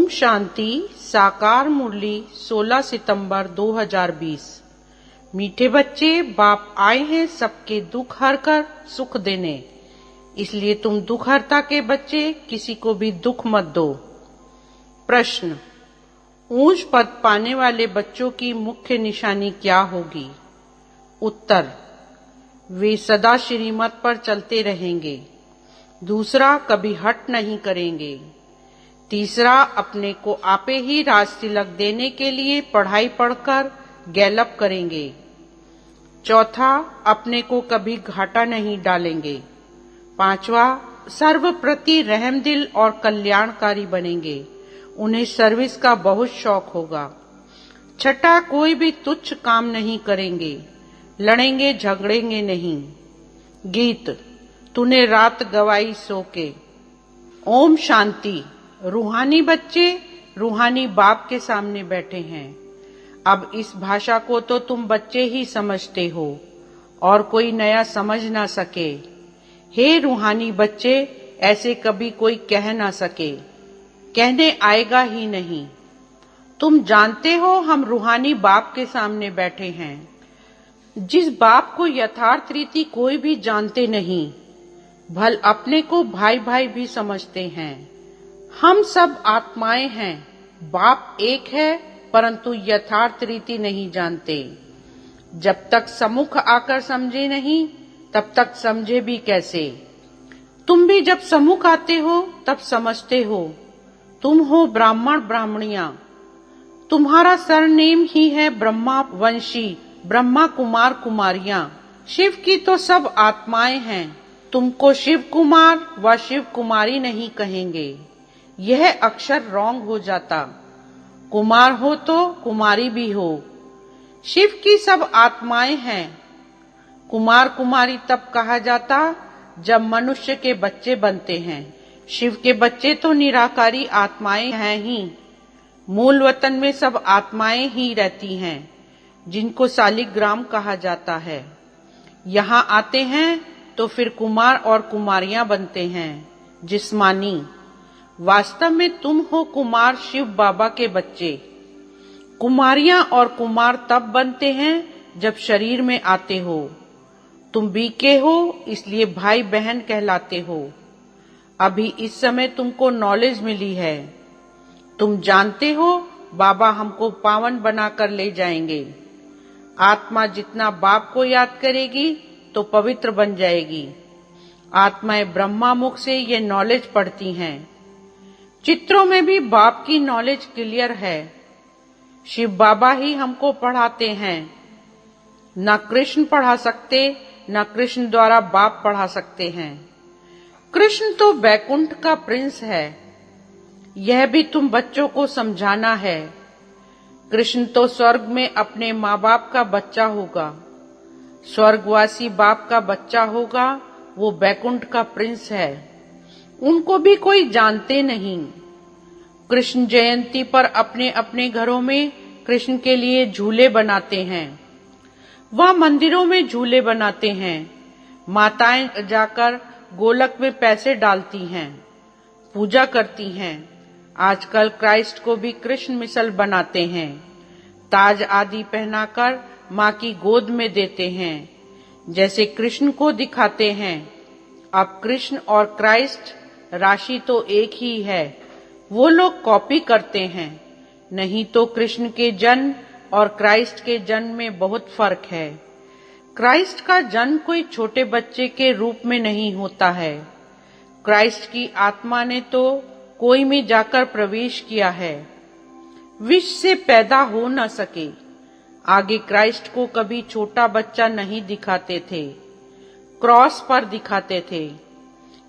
ओम शांति। साकार मुरली 16 सितंबर 2020। मीठे बच्चे, बाप आए हैं सबके दुख हर कर सुख देने, इसलिए तुम दुख हरता के बच्चे किसी को भी दुख मत दो। प्रश्न, ऊंच पद पाने वाले बच्चों की मुख्य निशानी क्या होगी? उत्तर, वे सदा श्रीमत पर चलते रहेंगे। दूसरा, कभी हट नहीं करेंगे। तीसरा, अपने को आपे ही राज तिलक देने के लिए पढ़ाई पढ़कर गैलप करेंगे। चौथा, अपने को कभी घाटा नहीं डालेंगे। पांचवा, सर्व प्रति रहमदिल और कल्याणकारी बनेंगे, उन्हें सर्विस का बहुत शौक होगा। छठा, कोई भी तुच्छ काम नहीं करेंगे, लड़ेंगे झगड़ेंगे नहीं। गीत, तूने रात गवाई सो के। ओम शांति। रूहानी बच्चे रूहानी बाप के सामने बैठे हैं। अब इस भाषा को तो तुम बच्चे ही समझते हो और कोई नया समझ ना सके। हे रूहानी बच्चे, ऐसे कभी कोई कह ना सके, कहने आएगा ही नहीं। तुम जानते हो हम रूहानी बाप के सामने बैठे हैं, जिस बाप को यथार्थ रीति कोई भी जानते नहीं, भल अपने को भाई भाई भी समझते हैं। हम सब आत्माएं हैं, बाप एक है, परंतु यथार्थ रीति नहीं जानते। जब तक सम्मुख आकर समझे नहीं, तब तक समझे भी कैसे? तुम भी जब सम्मुख आते हो तब समझते हो। तुम हो ब्राह्मण ब्राह्मणियां, तुम्हारा सरनेम ही है ब्रह्मा वंशी, ब्रह्मा कुमार कुमारियां। शिव की तो सब आत्माएं हैं, तुमको शिव कुमार व शिव कुमारी नहीं कहेंगे, यह अक्षर रॉन्ग हो जाता। कुमार हो तो कुमारी भी हो। शिव की सब आत्माएं हैं। कुमार कुमारी तब कहा जाता जब मनुष्य के बच्चे बनते हैं। शिव के बच्चे तो निराकारी आत्माएं हैं ही। मूल वतन में सब आत्माएं ही रहती हैं, जिनको सालिग्राम कहा जाता है। यहाँ आते हैं तो फिर कुमार और कुमारियां बनते हैं, जिस्मानी। वास्तव में तुम हो कुमार शिव बाबा के बच्चे। कुमारियां और कुमार तब बनते हैं जब शरीर में आते हो। तुम बीके हो, इसलिए भाई बहन कहलाते हो। अभी इस समय तुमको नॉलेज मिली है। तुम जानते हो बाबा हमको पावन बनाकर ले जाएंगे। आत्मा जितना बाप को याद करेगी तो पवित्र बन जाएगी। आत्माएं ब्रह्मा मुख से ये नॉलेज पढ़ती हैं। चित्रों में भी बाप की नॉलेज क्लियर है। शिव बाबा ही हमको पढ़ाते हैं। न कृष्ण पढ़ा सकते, न कृष्ण द्वारा बाप पढ़ा सकते हैं। कृष्ण तो बैकुंठ का प्रिंस है, यह भी तुम बच्चों को समझाना है। कृष्ण तो स्वर्ग में अपने माँ बाप का बच्चा होगा, स्वर्गवासी बाप का बच्चा होगा, वो बैकुंठ का प्रिंस है। उनको भी कोई जानते नहीं। कृष्ण जयंती पर अपने अपने घरों में कृष्ण के लिए झूले बनाते हैं। वह मंदिरों में झूले बनाते हैं। माताएं जाकर गोलक में पैसे डालती हैं, पूजा करती हैं। आजकल क्राइस्ट को भी कृष्ण मिसल बनाते हैं, ताज आदि पहनाकर माँ की गोद में देते हैं, जैसे कृष्ण को दिखाते हैं। अब कृष्ण और क्राइस्ट राशि तो एक ही है, वो लोग कॉपी करते हैं। नहीं तो कृष्ण के जन्म और क्राइस्ट के जन्म में बहुत फर्क है। क्राइस्ट का जन्म कोई छोटे बच्चे के रूप में नहीं होता है। क्राइस्ट की आत्मा ने तो कोई में जाकर प्रवेश किया है, विष से पैदा हो न सके। आगे क्राइस्ट को कभी छोटा बच्चा नहीं दिखाते थे, क्रॉस पर दिखाते थे।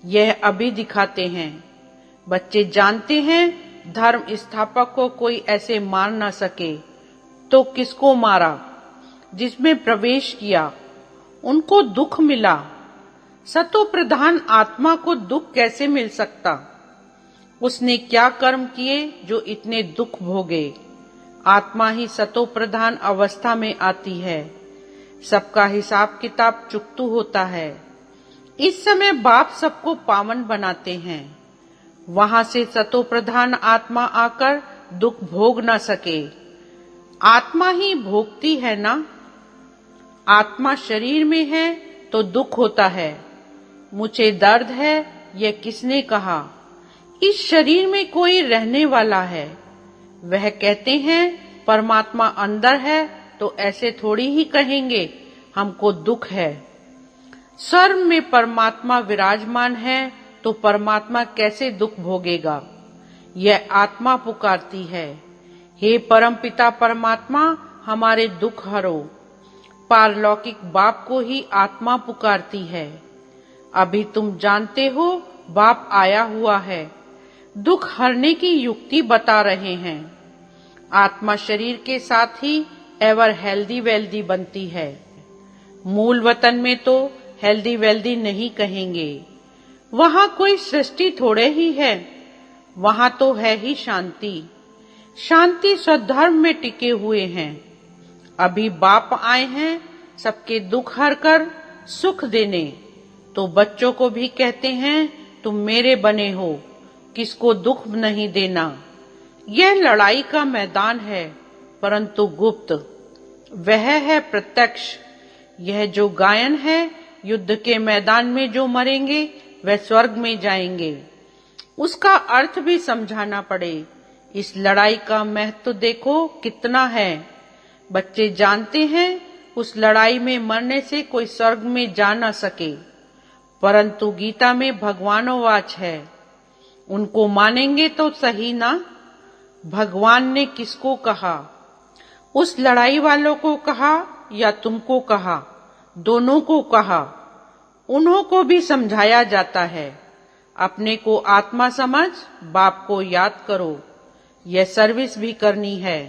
यह अभी दिखाते हैं। बच्चे जानते हैं धर्म स्थापक को कोई ऐसे मार ना सके, तो किसको मारा? जिसमें प्रवेश किया उनको दुख मिला। सतो प्रधान आत्मा को दुख कैसे मिल सकता? उसने क्या कर्म किए जो इतने दुख भोगे? आत्मा ही सतो प्रधान अवस्था में आती है। सबका हिसाब किताब चुकतू होता है। इस समय बाप सबको पावन बनाते हैं। वहां से सतो प्रधान आत्मा आकर दुख भोग न सके। आत्मा ही भोगती है ना। आत्मा शरीर में है तो दुख होता है। मुझे दर्द है यह किसने कहा। इस शरीर में कोई रहने वाला है। वह कहते हैं परमात्मा अंदर है तो ऐसे थोड़ी ही कहेंगे हमको दुख है। स्वर्ग में परमात्मा विराजमान है तो परमात्मा कैसे दुख भोगेगा। यह आत्मा पुकारती है, हे परमपिता परमात्मा हमारे दुख हरो। पारलौकिक बाप को ही आत्मा पुकारती है। अभी तुम जानते हो बाप आया हुआ है, दुख हरने की युक्ति बता रहे हैं। आत्मा शरीर के साथ ही एवर हेल्दी वेल्दी बनती है। मूल वतन में तो हेल्दी वेल्दी नहीं कहेंगे। वहां कोई सृष्टि थोड़े ही है, वहां तो है ही शांति। शांति स्वधर्म में टिके हुए हैं। अभी बाप आए हैं सबके दुख हर कर सुख देने। तो बच्चों को भी कहते हैं तुम मेरे बने हो, किसको दुख नहीं देना। यह लड़ाई का मैदान है परंतु गुप्त, वह है प्रत्यक्ष। यह जो गायन है युद्ध के मैदान में जो मरेंगे वह स्वर्ग में जाएंगे, उसका अर्थ भी समझाना पड़े। इस लड़ाई का महत्व देखो कितना है। बच्चे जानते हैं उस लड़ाई में मरने से कोई स्वर्ग में जा न सके, परंतु गीता में भगवानोवाच है, उनको मानेंगे तो सही ना। भगवान ने किसको कहा, उस लड़ाई वालों को कहा या तुमको कहा, दोनों को कहा। उन्हों को भी समझाया जाता है। अपने को आत्मा समझ बाप को याद करो, यह सर्विस भी करनी है।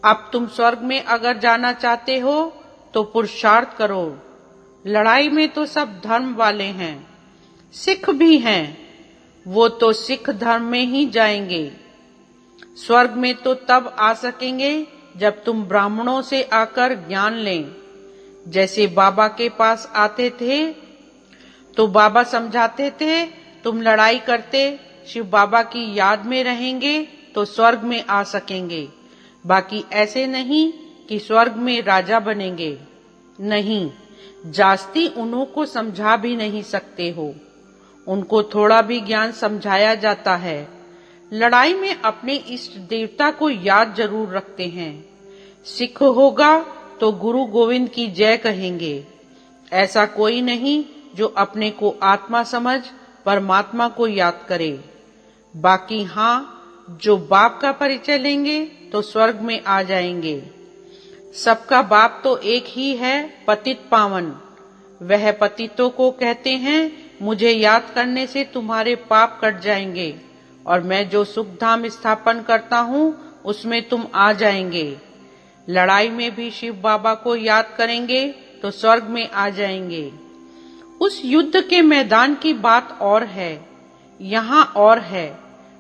अब तुम स्वर्ग में अगर जाना चाहते हो तो पुरुषार्थ करो। लड़ाई में तो सब धर्म वाले हैं, सिख भी हैं, वो तो सिख धर्म में ही जाएंगे। स्वर्ग में तो तब आ सकेंगे जब तुम ब्राह्मणों से आकर ज्ञान लें। जैसे बाबा के पास आते थे तो बाबा समझाते थे तुम लड़ाई करते शिव बाबा की याद में रहेंगे तो स्वर्ग में आ सकेंगे। बाकी ऐसे नहीं कि स्वर्ग में राजा बनेंगे। नहीं, जास्ती उन्हों को समझा भी नहीं सकते हो। उनको थोड़ा भी ज्ञान समझाया जाता है। लड़ाई में अपने इष्ट देवता को याद जरूर रखते हैं। सिख होगा तो गुरु गोविंद की जय कहेंगे। ऐसा कोई नहीं जो अपने को आत्मा समझ परमात्मा को याद करे। बाकी हाँ, जो बाप का परिचय लेंगे तो स्वर्ग में आ जाएंगे। सबका बाप तो एक ही है, पतित पावन। वह पतितों को कहते हैं मुझे याद करने से तुम्हारे पाप कट जाएंगे और मैं जो सुख धाम स्थापन करता हूँ उसमें तुम आ जाएंगे। लड़ाई में भी शिव बाबा को याद करेंगे तो स्वर्ग में आ जाएंगे। उस युद्ध के मैदान की बात और है, यहाँ और है।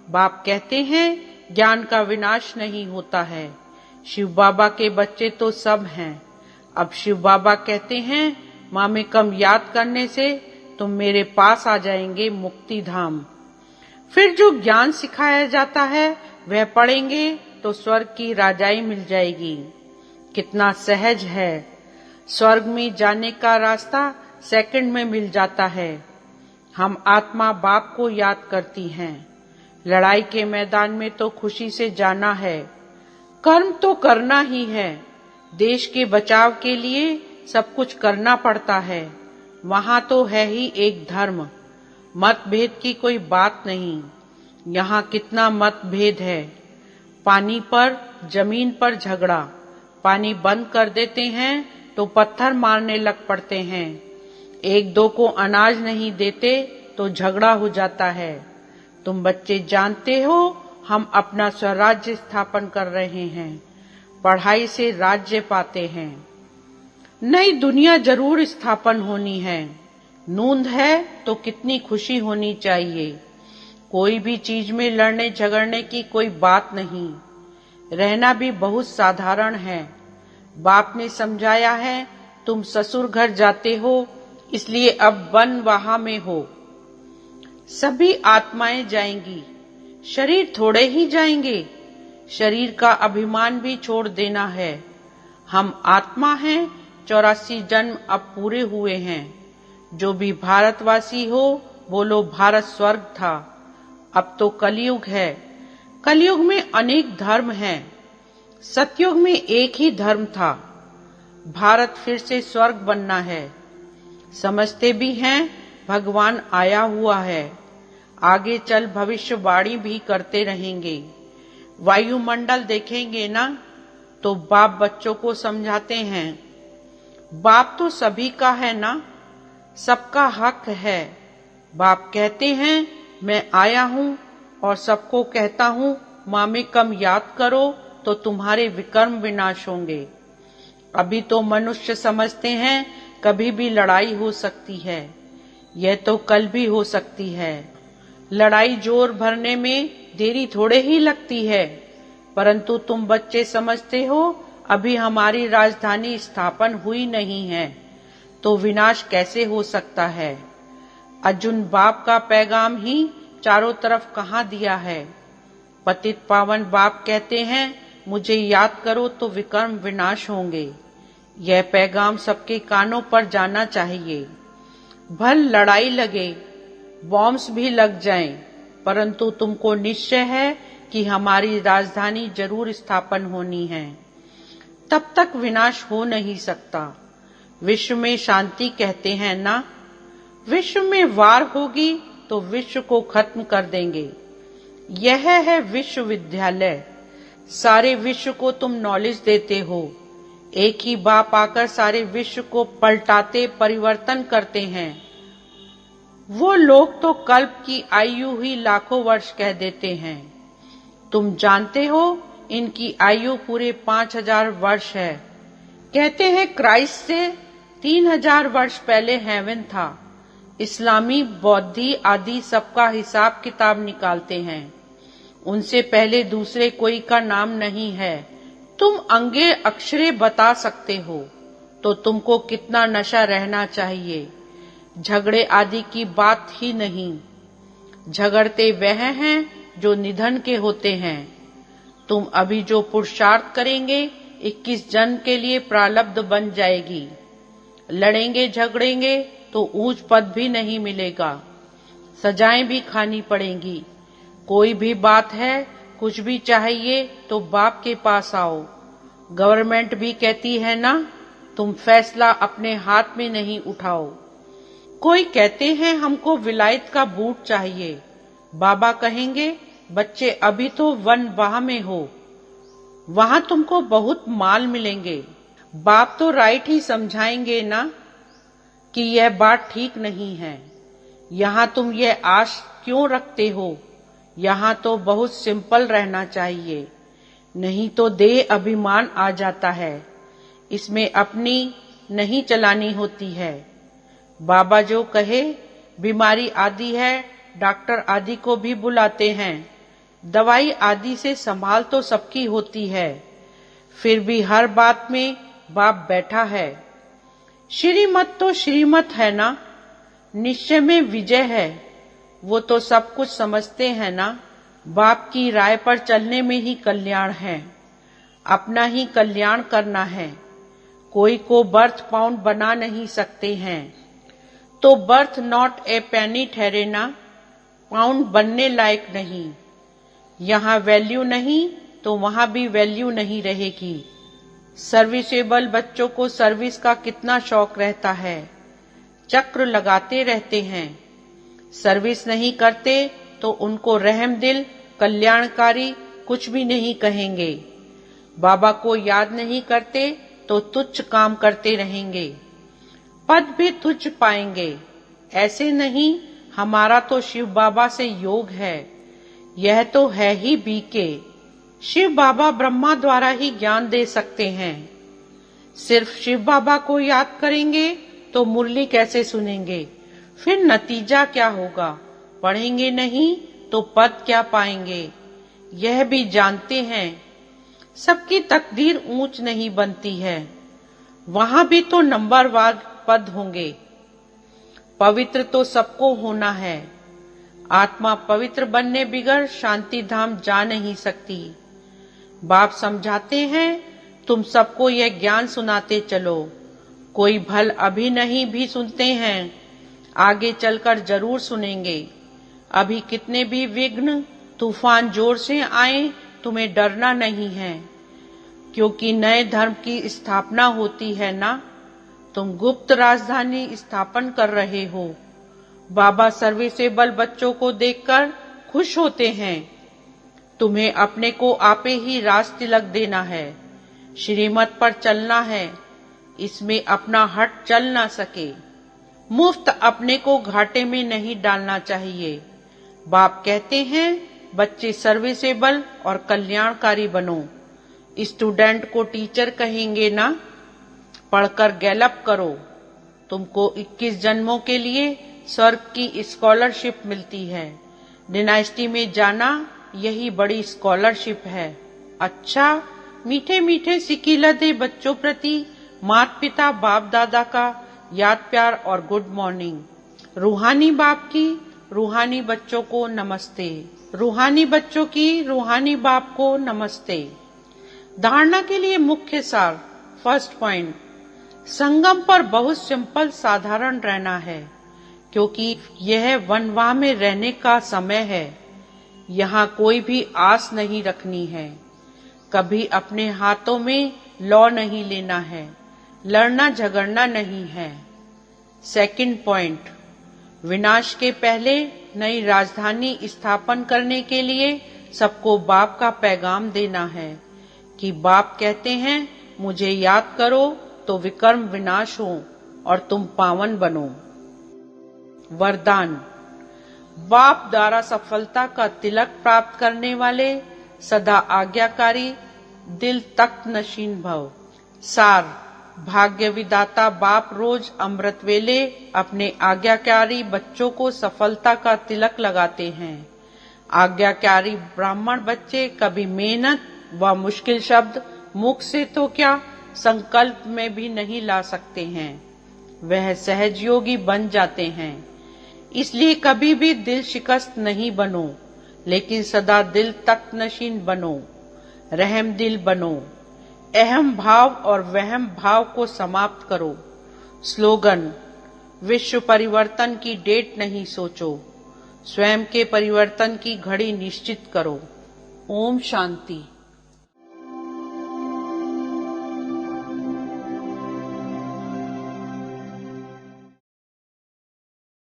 बाप कहते हैं ज्ञान का विनाश नहीं होता है। शिव बाबा के बच्चे तो सब हैं। अब शिव बाबा कहते हैं मामे कम याद करने से तुम मेरे पास आ जाएंगे मुक्ति धाम। फिर जो ज्ञान सिखाया जाता है वह पढ़ेंगे तो स्वर्ग की राजाई मिल जाएगी। कितना सहज है। स्वर्ग में जाने का रास्ता सेकंड में मिल जाता है। हम आत्मा बाप को याद करती हैं। लड़ाई के मैदान में तो खुशी से जाना है। कर्म तो करना ही है। देश के बचाव के लिए सब कुछ करना पड़ता है। वहां तो है ही एक धर्म, मतभेद की कोई बात नहीं। यहाँ कितना मतभेद है। पानी पर, जमीन पर झगड़ा। पानी बंद कर देते हैं तो पत्थर मारने लग पड़ते हैं। एक दो को अनाज नहीं देते तो झगड़ा हो जाता है। तुम बच्चे जानते हो हम अपना स्वराज्य स्थापन कर रहे हैं। पढ़ाई से राज्य पाते हैं। नई दुनिया जरूर स्थापन होनी है। नूंद है तो कितनी खुशी होनी चाहिए। कोई भी चीज में लड़ने झगड़ने की कोई बात नहीं। रहना भी बहुत साधारण है। बाप ने समझाया है तुम ससुर घर जाते हो इसलिए अब वन वहां में हो। सभी आत्माएं जाएंगी, शरीर थोड़े ही जाएंगे। शरीर का अभिमान भी छोड़ देना है। हम आत्मा हैं, 84 जन्म अब पूरे हुए हैं। जो भी भारतवासी हो बोलो भारत स्वर्ग था। अब तो कलयुग है। कलयुग में अनेक धर्म हैं। सतयुग में एक ही धर्म था। भारत फिर से स्वर्ग बनना है। समझते भी हैं भगवान आया हुआ है। आगे चल भविष्यवाणी भी करते रहेंगे। वायुमंडल देखेंगे ना तो बाप बच्चों को समझाते हैं, बाप तो सभी का है ना, सबका हक है। बाप कहते हैं मैं आया हूँ और सबको कहता हूँ मामेकम याद करो तो तुम्हारे विकर्म विनाश होंगे। अभी तो मनुष्य समझते हैं कभी भी लड़ाई हो सकती है। यह तो कल भी हो सकती है। लड़ाई जोर भरने में देरी थोड़े ही लगती है। परंतु तुम बच्चे समझते हो अभी हमारी राजधानी स्थापन हुई नहीं है तो विनाश कैसे हो सकता है। अर्जुन बाप का पैगाम ही चारों तरफ कहाँ दिया है। पतित पावन बाप कहते हैं मुझे याद करो तो विकर्म विनाश होंगे। यह पैगाम सबके कानों पर जाना चाहिए। भल लड़ाई लगे, बॉम्ब्स भी लग जाएं, परंतु तुमको निश्चय है कि हमारी राजधानी जरूर स्थापन होनी है। तब तक विनाश हो नहीं सकता। विश्व में शांति कहते हैं ना। विश्व में वार होगी तो विश्व को खत्म कर देंगे। यह है विश्वविद्यालय। सारे विश्व को तुम नॉलेज देते हो। एक ही बाप आकर सारे विश्व को पलटाते परिवर्तन करते हैं। वो लोग तो कल्प की आयु ही लाखों वर्ष कह देते हैं। तुम जानते हो इनकी आयु पूरे 5000 वर्ष है। कहते हैं क्राइस्ट से 3000 वर्ष पहले हेवन था। इस्लामी बौद्धि आदि सबका हिसाब किताब निकालते हैं। उनसे पहले दूसरे कोई का नाम नहीं है। तुम अंगे अक्षरे बता सकते हो तो तुमको कितना नशा रहना चाहिए। झगड़े आदि की बात ही नहीं। झगड़ते वह हैं जो निधन के होते हैं। तुम अभी जो पुरुषार्थ करेंगे 21 जन्म के लिए प्रारब्ध बन जाएगी। लड़ेंगे झगड़ेंगे तो ऊंच पद भी नहीं मिलेगा। सजाएं भी खानी पड़ेंगी। कोई भी बात है, कुछ भी चाहिए तो बाप के पास आओ। गवर्नमेंट भी कहती है ना, तुम फैसला अपने हाथ में नहीं उठाओ। कोई कहते हैं हमको विलायत का बूट चाहिए। बाबा कहेंगे बच्चे अभी तो वन वाह में हो, वहां तुमको बहुत माल मिलेंगे। बाप तो राइट ही समझाएंगे ना कि यह बात ठीक नहीं है। यहाँ तुम यह आश क्यों रखते हो। यहाँ तो बहुत सिंपल रहना चाहिए, नहीं तो देह अभिमान आ जाता है। इसमें अपनी नहीं चलानी होती है। बाबा जो कहे बीमारी आदि है, डॉक्टर आदि को भी बुलाते हैं। दवाई आदि से संभाल तो सबकी होती है। फिर भी हर बात में बाप बैठा है। श्रीमत तो श्रीमत है ना, निश्चय में विजय है। वो तो सब कुछ समझते हैं ना। बाप की राय पर चलने में ही कल्याण है। अपना ही कल्याण करना है। कोई को बर्थ पाउंड बना नहीं सकते हैं तो बर्थ नॉट ए पेनी ठहरे ना। पाउंड बनने लायक नहीं। यहाँ वैल्यू नहीं तो वहां भी वैल्यू नहीं रहेगी। सर्विसेबल बच्चों को सर्विस का कितना शौक रहता है। चक्र लगाते रहते हैं। सर्विस नहीं करते तो उनको रहम दिल कल्याणकारी कुछ भी नहीं कहेंगे। बाबा को याद नहीं करते तो तुच्छ काम करते रहेंगे। पद भी तुच्छ पाएंगे। ऐसे नहीं, हमारा तो शिव बाबा से योग है। यह तो है ही बीके। शिव बाबा ब्रह्मा द्वारा ही ज्ञान दे सकते हैं। सिर्फ शिव बाबा को याद करेंगे तो मुरली कैसे सुनेंगे। फिर नतीजा क्या होगा। पढ़ेंगे नहीं तो पद क्या पाएंगे। यह भी जानते हैं सबकी तकदीर ऊंच नहीं बनती है। वहां भी तो नंबरवार पद होंगे। पवित्र तो सबको होना है। आत्मा पवित्र बनने बिगर शांति धाम जा नहीं सकती। बाप समझाते हैं, तुम सबको यह ज्ञान सुनाते चलो। कोई भल अभी नहीं भी सुनते हैं, आगे चलकर जरूर सुनेंगे। अभी कितने भी विघ्न तूफान जोर से आए, तुम्हें डरना नहीं है, क्योंकि नए धर्म की स्थापना होती है ना। तुम गुप्त राजधानी स्थापन कर रहे हो। बाबा सर्विसेबल बच्चों को देखकर खुश होते हैं। तुम्हें अपने को आपे ही राज तिलक देना है, श्रीमत पर चलना है, इसमें अपना हट चल ना सके। मुफ्त अपने को घाटे में नहीं डालना चाहिए। बाप कहते हैं, बच्चे सर्विसेबल और कल्याणकारी बनो। स्टूडेंट को टीचर कहेंगे ना, पढ़कर गैलअप करो। तुमको 21 जन्मों के लिए स्वर्ग की स्कॉलरशिप मिलती है। डिनाइस्टी में जाना यही बड़ी स्कॉलरशिप है। अच्छा, मीठे मीठे सिकीला दे बच्चों प्रति माता पिता बाप दादा का याद प्यार और गुड मॉर्निंग। रूहानी बाप की रूहानी बच्चों को नमस्ते। रूहानी बच्चों की रूहानी बाप को नमस्ते। धारणा के लिए मुख्य सार। फर्स्ट पॉइंट, संगम पर बहुत सिंपल साधारण रहना है, क्योंकि यह वनवाह में रहने का समय है। यहाँ कोई भी आस नहीं रखनी है। कभी अपने हाथों में लॉ नहीं लेना है, लड़ना झगड़ना नहीं है। सेकंड पॉइंट, विनाश के पहले नई राजधानी स्थापन करने के लिए सबको बाप का पैगाम देना है कि बाप कहते हैं, मुझे याद करो तो विकर्म विनाश हो और तुम पावन बनो। वरदान, बाप द्वारा सफलता का तिलक प्राप्त करने वाले सदा आज्ञाकारी दिल तख्त नशीन भव। सार, भाग्य विदाता बाप रोज अमृत वेले अपने आज्ञाकारी बच्चों को सफलता का तिलक लगाते हैं। आज्ञाकारी ब्राह्मण बच्चे कभी मेहनत व मुश्किल शब्द मुख से तो क्या संकल्प में भी नहीं ला सकते हैं। वह सहज योगी बन जाते हैं। इसलिए कभी भी दिल शिकस्त नहीं बनो, लेकिन सदा दिल तख्त नशीन बनो, रहम दिल बनो। अहम भाव और वहम भाव को समाप्त करो। स्लोगन, विश्व परिवर्तन की डेट नहीं सोचो, स्वयं के परिवर्तन की घड़ी निश्चित करो। ओम शांति।